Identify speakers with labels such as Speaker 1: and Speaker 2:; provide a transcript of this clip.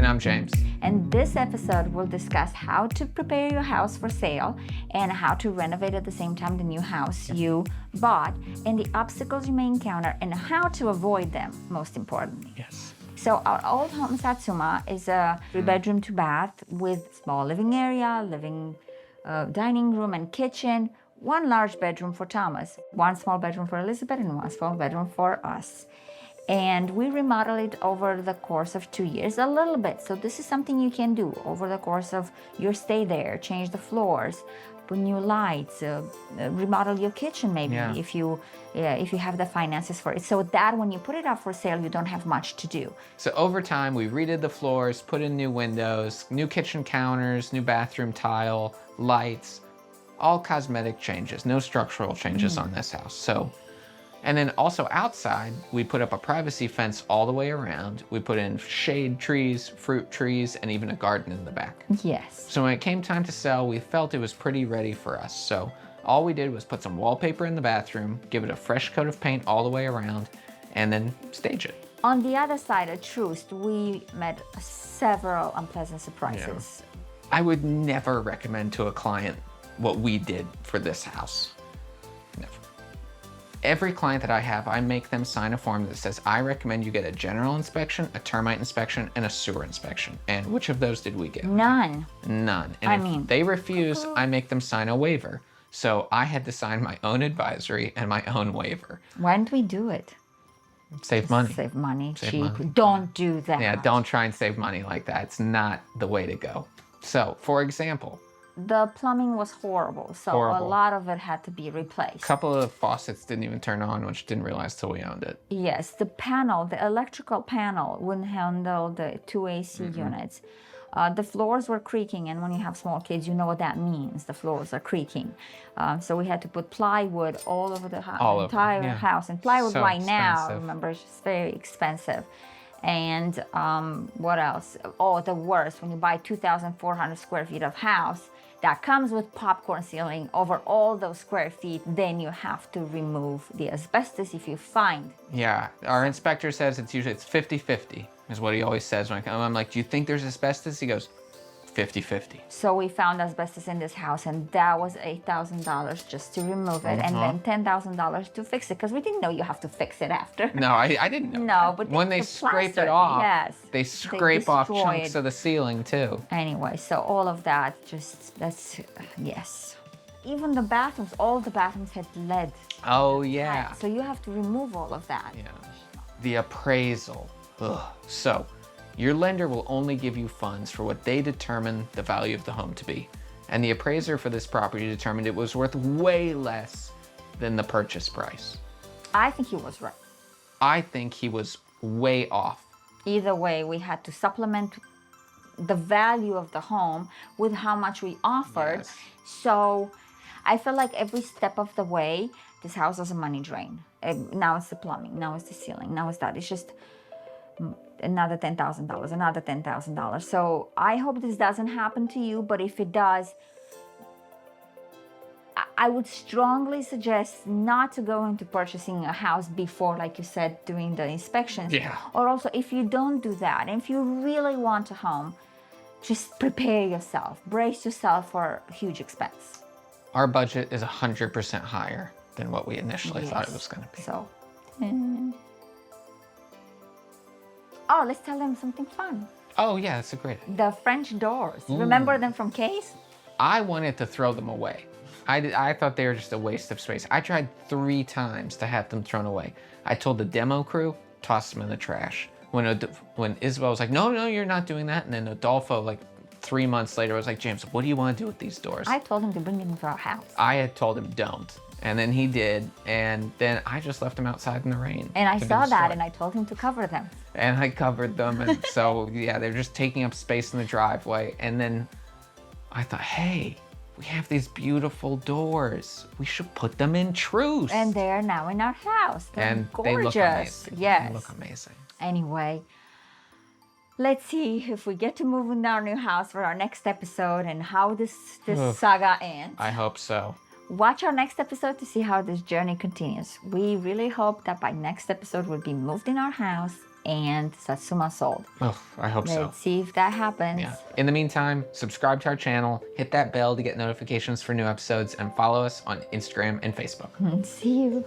Speaker 1: I'm James.
Speaker 2: And this episode will discuss how to prepare your house for sale and how to renovate at the same time the new house you bought and the obstacles you may encounter and how to avoid them, most importantly.
Speaker 1: Yes.
Speaker 2: So our old home in Satsuma is a 3-bedroom, 2-bath with small living area, dining room and kitchen, 1 large bedroom for Thomas, 1 small bedroom for Elizabeth, and 1 small bedroom for us. And we remodeled it over the course of 2 years, a little bit. So this is something you can do over the course of your stay there. Change the floors, put new lights, remodel your kitchen maybe if you have the finances for it. So that when you put it up for sale, you don't have much to do.
Speaker 1: So over time, we redid the floors, put in new windows, new kitchen counters, new bathroom tile, lights, all cosmetic changes, no structural changes on this house. And then also outside, we put up a privacy fence all the way around. We put in shade trees, fruit trees, and even a garden in the back.
Speaker 2: Yes.
Speaker 1: So when it came time to sell, we felt it was pretty ready for us. So all we did was put some wallpaper in the bathroom, give it a fresh coat of paint all the way around, and then stage it.
Speaker 2: On the other side of Troost, we met several unpleasant surprises.
Speaker 1: I would never recommend to a client what we did for this house. Never. Every client that I have, I make them sign a form that says, I recommend you get a general inspection, a termite inspection, and a sewer inspection. And which of those did we get?
Speaker 2: None.
Speaker 1: None. And if they refuse, I make them sign a waiver. So I had to sign my own advisory and my own waiver.
Speaker 2: Why didn't we do it?
Speaker 1: Save money.
Speaker 2: Save money.
Speaker 1: Save
Speaker 2: cheap.
Speaker 1: money.
Speaker 2: Don't do that.
Speaker 1: Yeah, don't try and save money like that. It's not the way to go. So, for example,
Speaker 2: the plumbing was horrible, so a lot of it had to be replaced.
Speaker 1: A couple of faucets didn't even turn on, which didn't realize till we owned it.
Speaker 2: Yes, the electrical panel wouldn't handle the 2 AC units. The floors were creaking, and when you have small kids, you know what that means. The floors are creaking. So we had to put plywood all over the entire house. And plywood right now, remember, is just very expensive. And what else? Oh, the worst, when you buy 2,400 square feet of house, that comes with popcorn ceiling over all those square feet, then you have to remove the asbestos if you find.
Speaker 1: Yeah, our inspector says it's 50-50 is what he always says. When I'm like, do you think there's asbestos? He goes, 50-50.
Speaker 2: So we found asbestos in this house, and that was $8,000 just to remove it, and then $10,000 to fix it, because we didn't know you have to fix it after.
Speaker 1: No, I didn't know.
Speaker 2: No, but
Speaker 1: when they scrape it off, they scrape off chunks
Speaker 2: it.
Speaker 1: of the ceiling too.
Speaker 2: Anyway, so all of that, yes. Even the bathrooms, all the bathrooms had lead.
Speaker 1: Oh yeah.
Speaker 2: So you have to remove all of that.
Speaker 1: Yeah. The appraisal. Ugh. So, your lender will only give you funds for what they determine the value of the home to be. And the appraiser for this property determined it was worth way less than the purchase price.
Speaker 2: I think he was right.
Speaker 1: I think he was way off.
Speaker 2: Either way, we had to supplement the value of the home with how much we offered.
Speaker 1: Yes.
Speaker 2: So I feel like every step of the way, this house was a money drain. Now it's the plumbing, now it's the ceiling, now it's that. It's just another $10,000, another $10,000. So I hope this doesn't happen to you, but if it does, I would strongly suggest not to go into purchasing a house before, like you said, doing the inspections.
Speaker 1: Yeah.
Speaker 2: Or also, if you don't do that, and if you really want a home, just prepare yourself, brace yourself for a huge expense.
Speaker 1: Our budget is 100% higher than what we initially thought it was going to be.
Speaker 2: So, oh, let's tell them something fun.
Speaker 1: Oh yeah, that's a great idea.
Speaker 2: The French doors. Remember them from Case?
Speaker 1: I wanted to throw them away. I thought they were just a waste of space. I tried 3 times to have them thrown away. I told the demo crew, toss them in the trash. When Isabel was like, no, you're not doing that. And then Adolfo, like 3 months later, was like, James, what do you want to do with these doors?
Speaker 2: I told him to bring them to our house.
Speaker 1: I had told him don't. And then he did. And then I just left them outside in the rain.
Speaker 2: And I saw that and I told him to cover them.
Speaker 1: And I covered them. And so, yeah, they're just taking up space in the driveway. And then I thought, hey, we have these beautiful doors. We should put them in Troost.
Speaker 2: And they're now in our house. They're gorgeous.
Speaker 1: They look amazing.
Speaker 2: Yes.
Speaker 1: They look amazing.
Speaker 2: Anyway, let's see if we get to move in our new house for our next episode and how this saga ends.
Speaker 1: I hope so.
Speaker 2: Watch our next episode to see how this journey continues. We really hope that by next episode we'll be moved in our house and Satsuma sold.
Speaker 1: Oh, I hope so.
Speaker 2: Let's see if that happens.
Speaker 1: Yeah. In the meantime, subscribe to our channel, hit that bell to get notifications for new episodes, and follow us on Instagram and Facebook.
Speaker 2: See you.